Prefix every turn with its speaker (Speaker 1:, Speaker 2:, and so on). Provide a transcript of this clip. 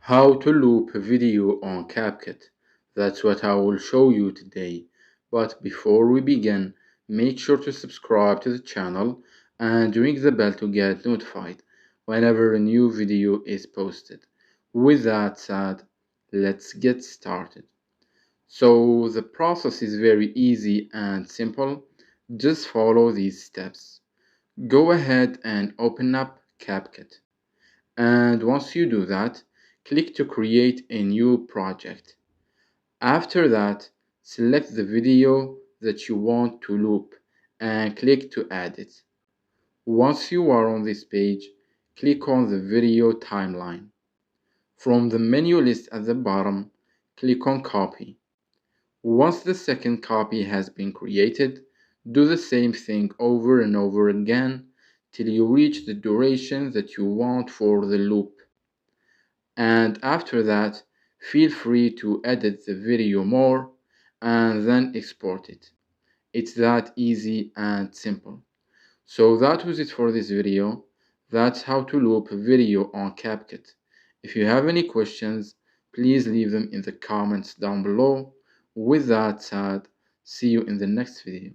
Speaker 1: How to loop a video on CapCut. That's what I will show you today. But before we begin, make sure to subscribe to the channel and ring the bell to get notified whenever a new video is posted. With that said, let's get started. So the process is very easy and simple. Just follow these steps. Go ahead and open up CapCut. And once you do that, click to create a new project. After that, select the video that you want to loop and click to add it. Once you are on this page, click on the video timeline. From the menu list at the bottom, click on copy. Once the second copy has been created, do the same thing over and over again till you reach the duration that you want for the loop. And after that, feel free to edit the video more and then export it. It's that easy and simple. So that was it for this video. That's how to loop a video on CapCut. If you have any questions, please leave them in the comments down below. With that said, see you in the next video.